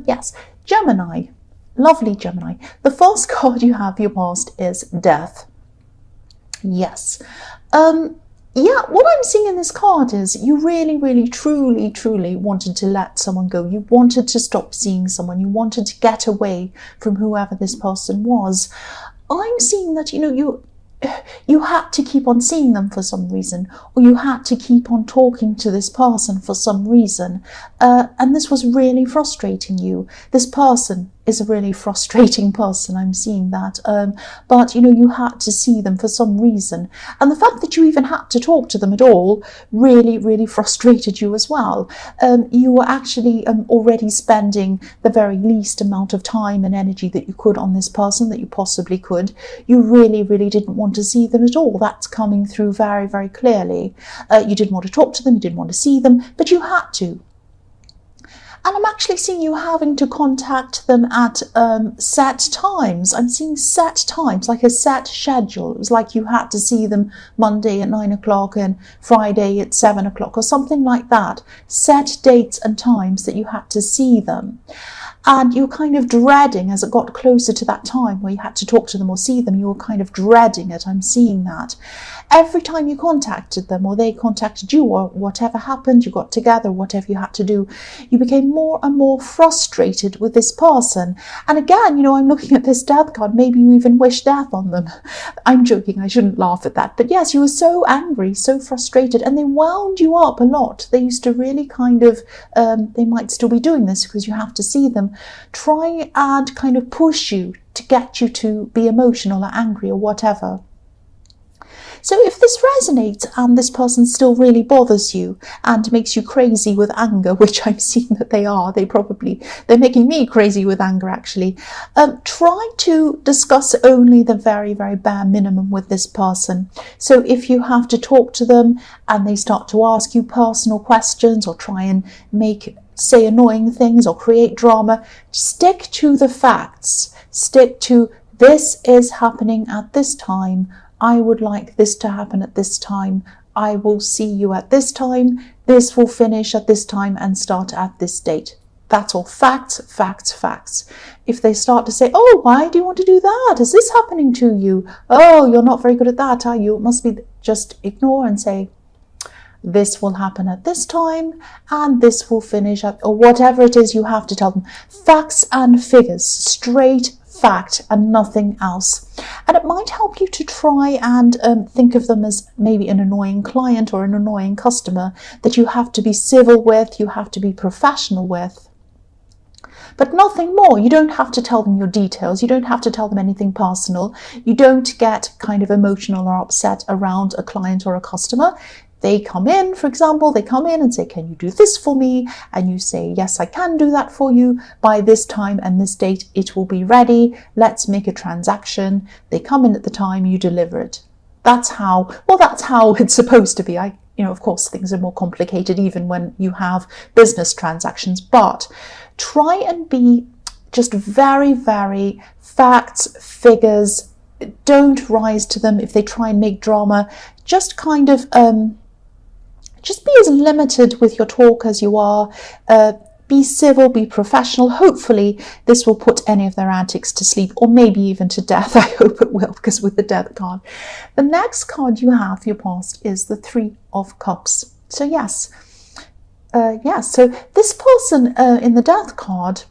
Yes, Gemini, lovely Gemini. The first card you have for your past is death. Yes. Yeah, what I'm seeing in this card is you really, really, truly, truly wanted to let someone go. You wanted to stop seeing someone. You wanted to get away from whoever this person was. I'm seeing that, you had to keep on seeing them for some reason, or you had to keep on talking to this person for some reason, and this was really frustrating you. This person is a really frustrating person, I'm seeing that, but you had to see them for some reason, and the fact that you even had to talk to them at all really, really frustrated you as well. You were actually already spending the very least amount of time and energy that you could on this person that you possibly could. You really, really didn't want to see them at all. That's coming through very, very clearly. You didn't want to talk to them, you didn't want to see them, but you had to. And I'm actually seeing you having to contact them at set times. I'm seeing set times, like a set schedule. It was like you had to see them Monday at 9 o'clock and Friday at 7 o'clock or something like that. Set dates and times that you had to see them. And you were kind of dreading, as it got closer to that time where you had to talk to them or see them, you were kind of dreading it. I'm seeing that. Every time you contacted them or they contacted you, or whatever happened, you got together, whatever you had to do, you became more and more frustrated with this person. And again, I'm looking at this death card. Maybe you even wish death on them. I'm joking. I shouldn't laugh at that. But yes, you were so angry, so frustrated, and they wound you up a lot. They used to really kind of, they might still be doing this because you have to see them, try and kind of push you to get you to be emotional or angry or whatever. So if this resonates and this person still really bothers you and makes you crazy with anger, which I'm seeing that they are, they're making me crazy with anger actually, try to discuss only the very, very bare minimum with this person. So if you have to talk to them and they start to ask you personal questions or try and say annoying things or create drama, stick to the facts. Stick to, this is happening at this time. I would like this to happen at this time. I will see you at this time. This will finish at this time and start at this date. That's all. Facts, facts, facts. If they start to say, oh, why do you want to do that? Is this happening to you? Oh, you're not very good at that, are you? It must be, just ignore and say, this will happen at this time and this will finish at, or whatever it is you have to tell them. Facts and figures, straight fact and nothing else. And it might help you to try and think of them as maybe an annoying client or an annoying customer that you have to be civil with, you have to be professional with. But nothing more. You don't have to tell them your details. You don't have to tell them anything personal. You don't get kind of emotional or upset around a client or a customer. They come in, for example, they come in and say, can you do this for me? And you say, yes, I can do that for you. By this time and this date, it will be ready. Let's make a transaction. They come in at the time, you deliver it. That's how it's supposed to be. Of course, things are more complicated even when you have business transactions, but try and be just very, very facts, figures. Don't rise to them if they try and make drama. Just kind of, just be as limited with your talk as you are. Be civil, be professional. Hopefully this will put any of their antics to sleep, or maybe even to death. I hope it will, because with the death card. The next card you have for your past is the Three of Cups. So yes, so this person in the death card,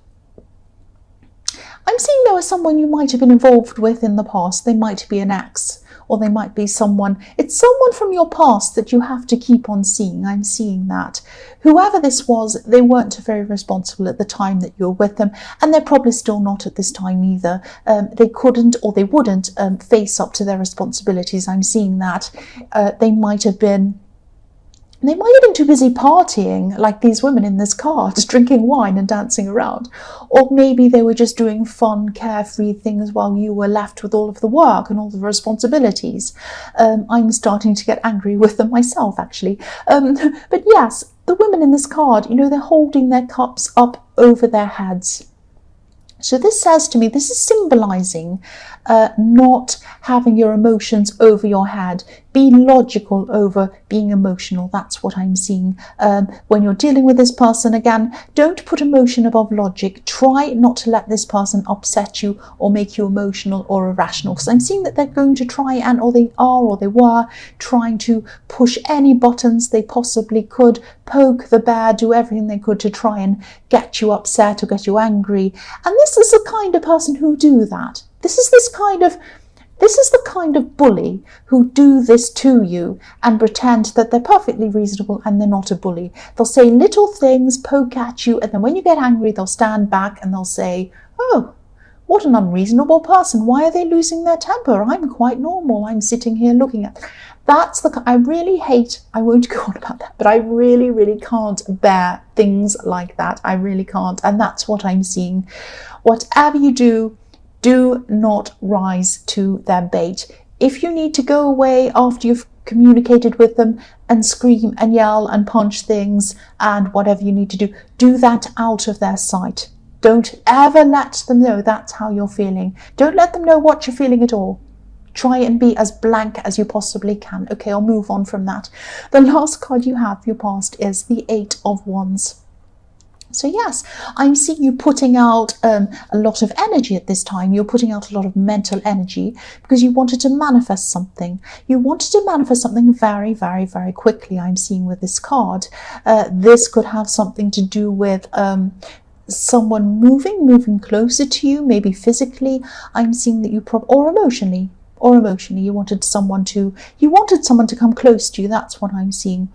I'm seeing there was someone you might have been involved with in the past. They might be an ex, or they might be someone, it's someone from your past that you have to keep on seeing. I'm seeing that. Whoever this was, they weren't very responsible at the time that you were with them, and they're probably still not at this time either. They couldn't, or they wouldn't face up to their responsibilities. I'm seeing that. They might have been too busy partying, like these women in this card, drinking wine and dancing around. Or maybe they were just doing fun, carefree things while you were left with all of the work and all the responsibilities. I'm starting to get angry with them myself, actually. But yes, the women in this card, they're holding their cups up over their heads. So this says to me, this is symbolizing not having your emotions over your head, Be logical over being emotional. That's what I'm seeing. When you're dealing with this person, again, don't put emotion above logic. Try not to let this person upset you or make you emotional or irrational, because I'm seeing that they're going to try and, or they are, or they were trying to push any buttons they possibly could, poke the bear, do everything they could to try and get you upset or get you angry. And this is the kind of person who do that. This is the kind of bully who do this to you and pretend that they're perfectly reasonable and they're not a bully. They'll say little things, poke at you, and then when you get angry, they'll stand back and they'll say, oh, what an unreasonable person. Why are they losing their temper? I'm quite normal. I'm sitting here looking at. That's I really hate, I won't go on about that, but I really, really can't bear things like that. I really can't. And that's what I'm seeing. Whatever you do, do not rise to their bait. If you need to go away after you've communicated with them and scream and yell and punch things and whatever you need to do, do that out of their sight. Don't ever let them know that's how you're feeling. Don't let them know what you're feeling at all. Try and be as blank as you possibly can. Okay, I'll move on from that. The last card you have for your past is the 8 of Wands. So yes, I'm seeing you putting out a lot of energy at this time. You're putting out a lot of mental energy because you wanted to manifest something. You wanted to manifest something very, very, very quickly, I'm seeing with this card. This could have something to do with someone moving closer to you, maybe physically. I'm seeing that you or emotionally, you wanted someone to come close to you. That's what I'm seeing.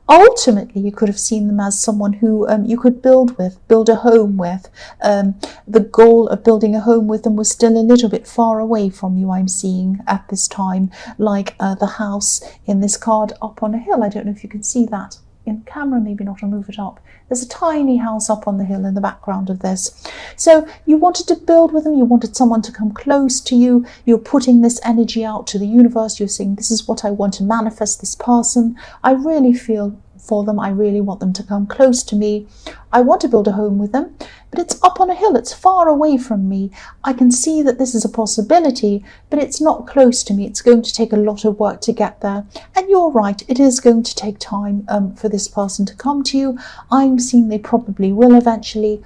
Ultimately, you could have seen them as someone who you could build a home with. The goal of building a home with them was still a little bit far away from you, I'm seeing at this time, like the house in this card up on a hill. I don't know if you can see that in camera, maybe not, I'll move it up. There's a tiny house up on the hill in the background of this. So you wanted to build with them, you wanted someone to come close to you, you're putting this energy out to the universe, you're saying, this is what I want to manifest, this person. I really feel for them, I really want them to come close to me. I want to build a home with them, but it's up on a hill, it's far away from me. I can see that this is a possibility, but it's not close to me. It's going to take a lot of work to get there. And you're right, it is going to take time for this person to come to you. I'm seeing they probably will eventually,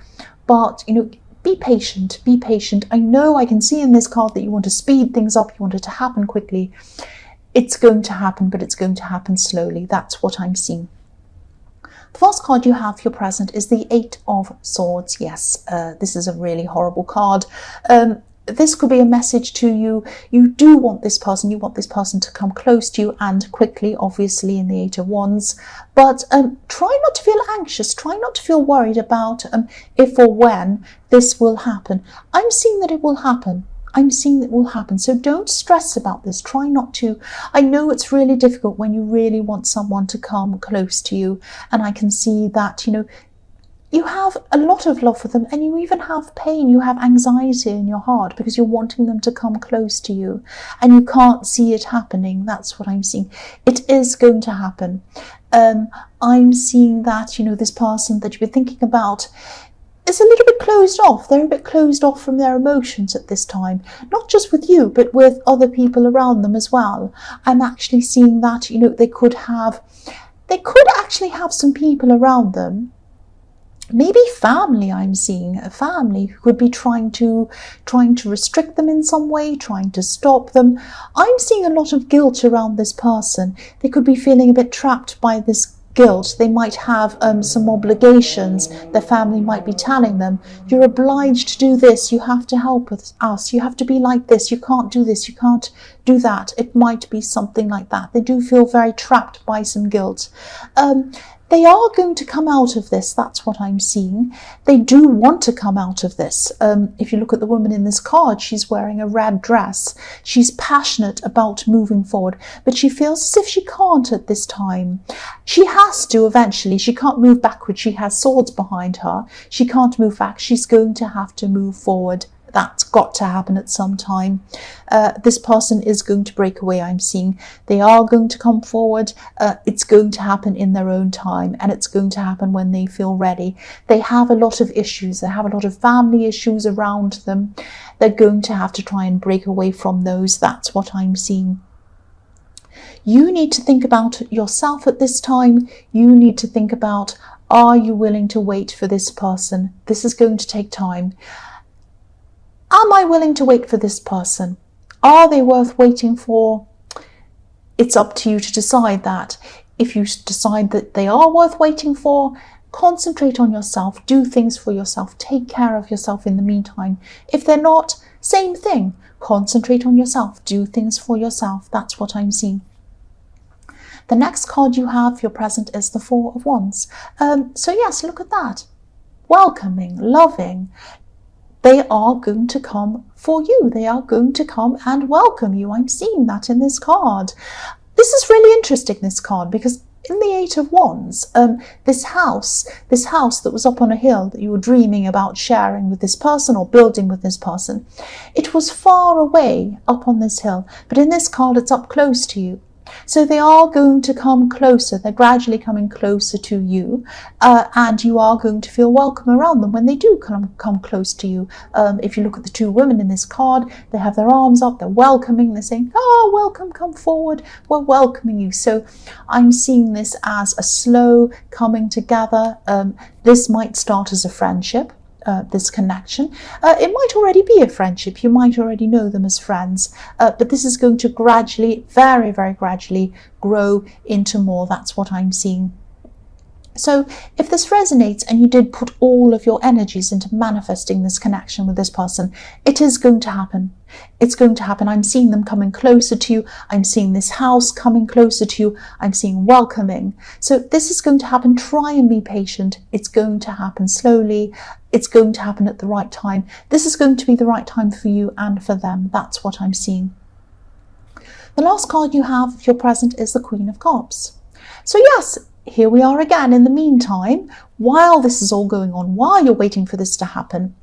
but be patient, be patient. I know I can see in this card that you want to speed things up, you want it to happen quickly. It's going to happen, but it's going to happen slowly. That's what I'm seeing. The first card you have for your present is the 8 of Swords. Yes, this is a really horrible card. This could be a message to you. You do want this person. You want this person to come close to you and quickly, obviously, in the 8 of Wands. But try not to feel anxious. Try not to feel worried about if or when this will happen. I'm seeing that it will happen. I'm seeing that will happen. So don't stress about this. Try not to. I know it's really difficult when you really want someone to come close to you. And I can see that, you have a lot of love for them and you even have pain. You have anxiety in your heart because you're wanting them to come close to you and you can't see it happening. That's what I'm seeing. It is going to happen. I'm seeing that, this person that you've been thinking about is a little bit closed off. They're a bit closed off from their emotions at this time, not just with you, but with other people around them as well. I'm actually seeing that, they could actually have some people around them, maybe family. I'm seeing a family who could be trying to restrict them in some way, trying to stop them. I'm seeing a lot of guilt around this person. They could be feeling a bit trapped by this guilt. They might have some obligations. Their family might be telling them, you're obliged to do this, you have to help us, you have to be like this, you can't do this, you can't do that. It might be something like that. They do feel very trapped by some guilt. They are going to come out of this. That's what I'm seeing. They do want to come out of this. If you look at the woman in this card, she's wearing a red dress. She's passionate about moving forward, but she feels as if she can't at this time. She has to eventually. She can't move backward. She has swords behind her. She can't move back. She's going to have to move forward. That's got to happen at some time. This person is going to break away, I'm seeing. They are going to come forward. It's going to happen in their own time, and it's going to happen when they feel ready. They have a lot of issues. They have a lot of family issues around them. They're going to have to try and break away from those. That's what I'm seeing. You need to think about yourself at this time. You need to think about, are you willing to wait for this person? This is going to take time. Am I willing to wait for this person? Are they worth waiting for? It's up to you to decide that. If you decide that they are worth waiting for, concentrate on yourself, do things for yourself, take care of yourself in the meantime. If they're not, same thing. Concentrate on yourself, do things for yourself. That's what I'm seeing. The next card you have, your present, is the Four of Wands. So yes, look at that. Welcoming, loving. They are going to come for you. They are going to come and welcome you. I'm seeing that in this card. This is really interesting, this card, because in the Eight of Wands, this house that was up on a hill that you were dreaming about sharing with this person or building with this person, it was far away up on this hill, but in this card it's up close to you. So they are going to come closer. They're gradually coming closer to you, and you are going to feel welcome around them when they do come close to you. If you look at the two women in this card, they have their arms up, they're welcoming, they're saying, oh, welcome, come forward, we're welcoming you. So I'm seeing this as a slow coming together. This might start as a friendship. This connection. It might already be a friendship. You might already know them as friends, but this is going to gradually, very, very gradually grow into more. That's what I'm seeing. So if this resonates and you did put all of your energies into manifesting this connection with this person, it is going to happen. It's going to happen. I'm seeing them coming closer to you. I'm seeing this house coming closer to you. I'm seeing welcoming. So this is going to happen. Try and be patient. It's going to happen slowly. It's going to happen at the right time. This is going to be the right time for you and for them. That's what I'm seeing. The last card you have of your present is the Queen of Cups. So yes, here we are again. In the meantime, while this is all going on, while you're waiting for this to happen,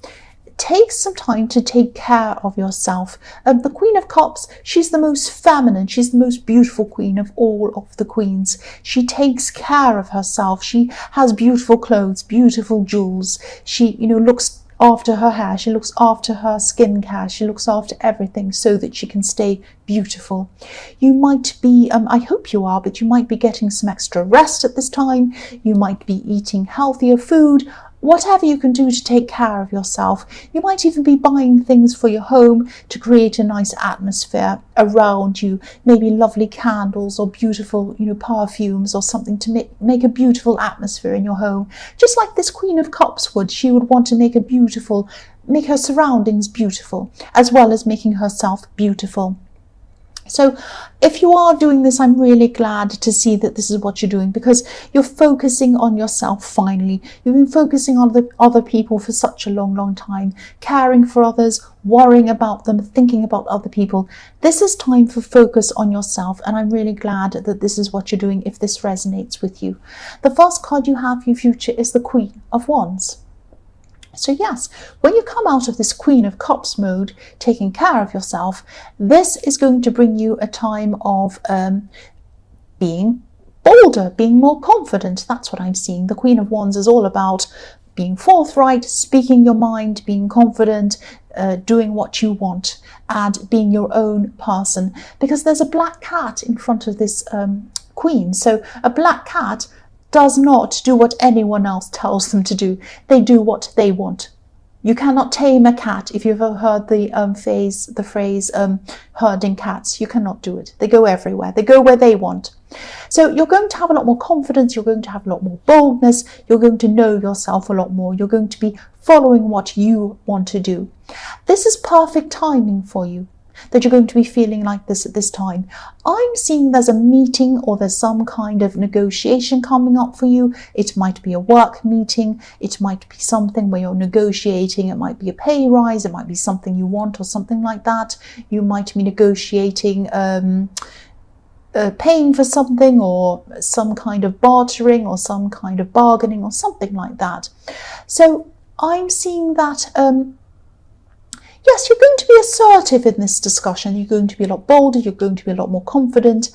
take some time to take care of yourself. The Queen of Cups, she's the most feminine, she's the most beautiful queen of all of the queens. She takes care of herself. She has beautiful clothes, beautiful jewels. She, looks after her hair, she looks after her skincare, she looks after everything so that she can stay beautiful. You might be, I hope you are, but you might be getting some extra rest at this time. You might be eating healthier food. Whatever you can do to take care of yourself. You might even be buying things for your home to create a nice atmosphere around you. Maybe lovely candles or beautiful, perfumes or something to make a beautiful atmosphere in your home. Just like this Queen of Cups would. She would want to make her surroundings beautiful, as well as making herself beautiful. So if you are doing this, I'm really glad to see that this is what you're doing, because you're focusing on yourself finally. You've been focusing on the other people for such a long, long time, caring for others, worrying about them, thinking about other people. This is time for focus on yourself, and I'm really glad that this is what you're doing if this resonates with you. The first card you have for your future is the Queen of Wands. So yes, when you come out of this Queen of Cups mode, taking care of yourself, this is going to bring you a time of being bolder, being more confident. That's what I'm seeing. The Queen of Wands is all about being forthright, speaking your mind, being confident, doing what you want, and being your own person. Because there's a black cat in front of this queen. So a black cat does not do what anyone else tells them to do. They do what they want. You cannot tame a cat. If you've ever heard the phrase herding cats, you cannot do it. They go everywhere. They go where they want. So you're going to have a lot more confidence. You're going to have a lot more boldness. You're going to know yourself a lot more. You're going to be following what you want to do. This is perfect timing for you, that you're going to be feeling like this at this time. I'm seeing there's a meeting or there's some kind of negotiation coming up for you. It might be a work meeting. It might be something where you're negotiating. It might be a pay rise. It might be something you want or something like that. You might be negotiating paying for something, or some kind of bartering, or some kind of bargaining, or something like that. So I'm seeing that yes, you're going to be assertive in this discussion. You're going to be a lot bolder. You're going to be a lot more confident.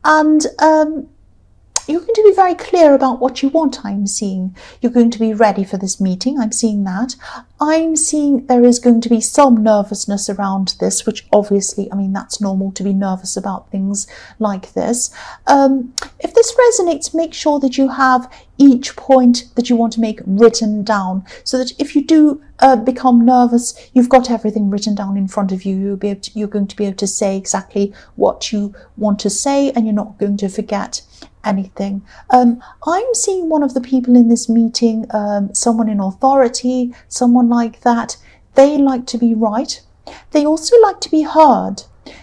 And you're going to be very clear about what you want, I'm seeing. You're going to be ready for this meeting, I'm seeing that. I'm seeing there is going to be some nervousness around this, which obviously, I mean, that's normal to be nervous about things like this. If this resonates, make sure that you have each point that you want to make written down, so that if you do become nervous, you've got everything written down in front of you. You're going to be able to say exactly what you want to say, and you're not going to forget anything. I'm seeing one of the people in this meeting, someone in authority, someone like that. They like to be right. They also like to be heard.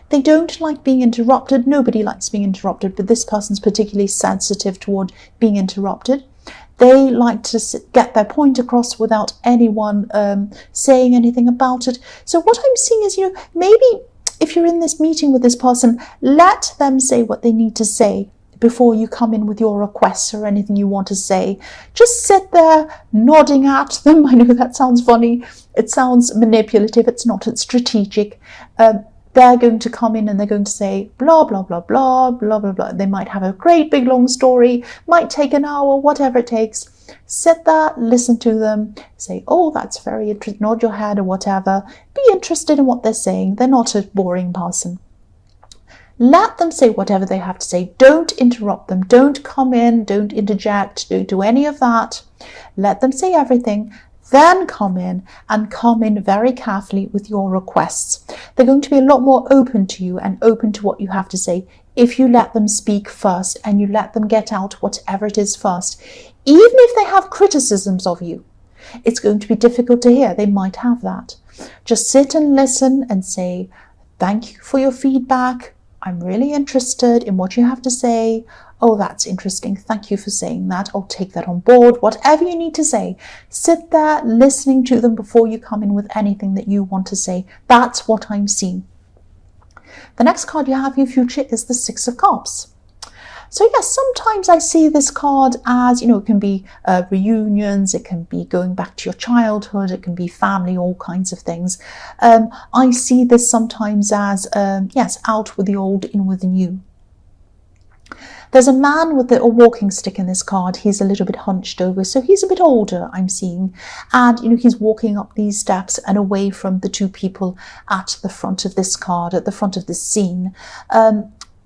They don't like being interrupted. Nobody likes being interrupted, but this person's particularly sensitive toward being interrupted. They like to get their point across without anyone saying anything about it. So what I'm seeing is, maybe if you're in this meeting with this person, let them say what they need to say before you come in with your requests or anything you want to say. Just sit there nodding at them. I know that sounds funny. It sounds manipulative. It's not. It's strategic. They're going to come in and they're going to say blah, blah, blah, blah, blah, blah, blah. They might have a great big long story, might take an hour, whatever it takes. Sit there, listen to them, say, oh, that's very interesting, nod your head or whatever. Be interested in what they're saying. They're not a boring person. Let them say whatever they have to say. Don't interrupt them. Don't come in. Don't interject. Don't do any of that. Let them say everything. Then come in very carefully with your requests. They're going to be a lot more open to you and open to what you have to say if you let them speak first and you let them get out whatever it is first. Even if they have criticisms of you, it's going to be difficult to hear. They might have that. Just sit and listen and say, thank you for your feedback. I'm really interested in what you have to say. Oh, that's interesting. Thank you for saying that. I'll take that on board. Whatever you need to say, sit there listening to them before you come in with anything that you want to say. That's what I'm seeing. The next card you have in your future is the Six of Cups. So yes, sometimes I see this card as, it can be reunions, it can be going back to your childhood, it can be family, all kinds of things. I see this sometimes as, yes, out with the old, in with the new. There's a man with a walking stick in this card. He's a little bit hunched over, so he's a bit older, I'm seeing. And, he's walking up these steps and away from the two people at the front of this card, at the front of this scene.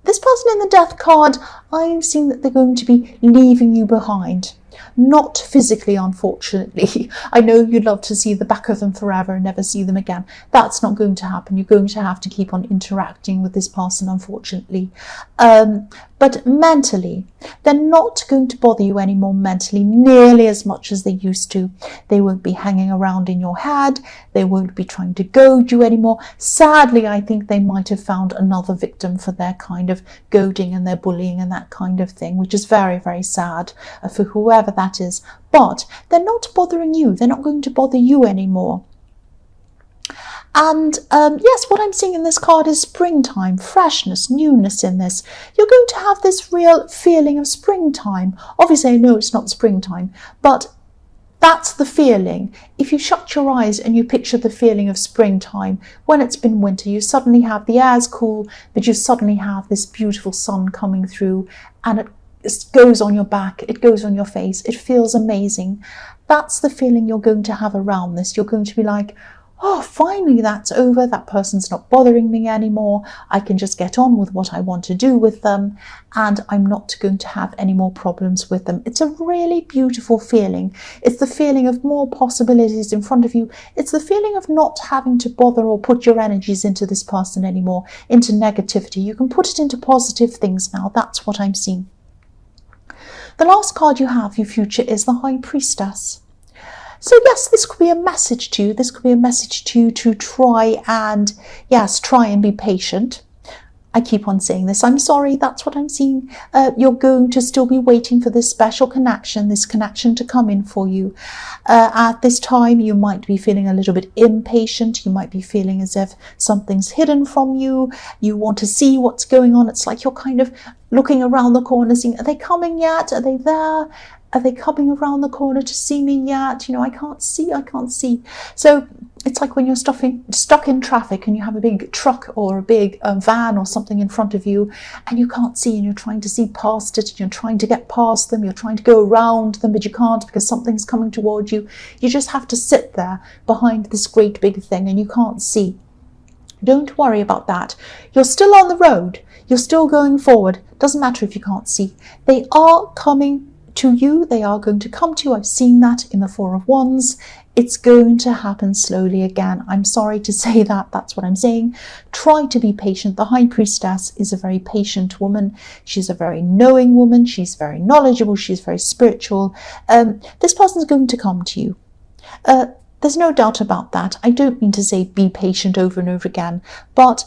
This person in the Death card, I'm seeing that they're going to be leaving you behind. Not physically, unfortunately. I know you'd love to see the back of them forever and never see them again. That's not going to happen. You're going to have to keep on interacting with this person, unfortunately. But mentally, they're not going to bother you anymore mentally, nearly as much as they used to. They won't be hanging around in your head. They won't be trying to goad you anymore. Sadly, I think they might have found another victim for their kind of goading and their bullying and that kind of thing, which is very, very sad for whoever that is. But they're not bothering you. They're not going to bother you anymore. And yes, what I'm seeing in this card is springtime, freshness, newness in this. You're going to have this real feeling of springtime. Obviously, I know it's not springtime, but that's the feeling. If you shut your eyes and you picture the feeling of springtime, when it's been winter, you suddenly have the air's cool, but you suddenly have this beautiful sun coming through, and it goes on your back, it goes on your face, it feels amazing. That's the feeling you're going to have around this. You're going to be like, oh, finally that's over, that person's not bothering me anymore, I can just get on with what I want to do with them, and I'm not going to have any more problems with them. It's a really beautiful feeling. It's the feeling of more possibilities in front of you. It's the feeling of not having to bother or put your energies into this person anymore, into negativity. You can put it into positive things now. That's what I'm seeing. The last card you have, your future, is the High Priestess. So yes, this could be a message to you. This could be a message to you to try and be patient. I keep on saying this. I'm sorry, that's what I'm seeing. You're going to still be waiting for this special connection, this connection to come in for you. At this time, you might be feeling a little bit impatient. You might be feeling as if something's hidden from you. You want to see what's going on. It's like you're kind of looking around the corner, seeing, are they coming yet? Are they there? Are they coming around the corner to see me yet? You know, I can't see. So it's like when you're stuck in traffic and you have a big truck or a big van or something in front of you and you can't see, and you're trying to see past it, and you're trying to get past them, you're trying to go around them, but you can't because something's coming towards you. You just have to sit there behind this great big thing and you can't see. Don't worry about that. You're still on the road. You're still going forward. Doesn't matter if you can't see. They are coming to you. They are going to come to you. I've seen that in the Four of Wands. It's going to happen slowly again. I'm sorry to say that. That's what I'm saying. Try to be patient. The High Priestess is a very patient woman. She's a very knowing woman. She's very knowledgeable. She's very spiritual. This person's going to come to you. There's no doubt about that. I don't mean to say be patient over and over again, but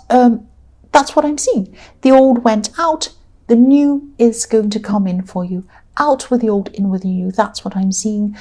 that's what I'm seeing. The old went out. The new is going to come in for you. Out with the old, in with the new. That's what I'm seeing.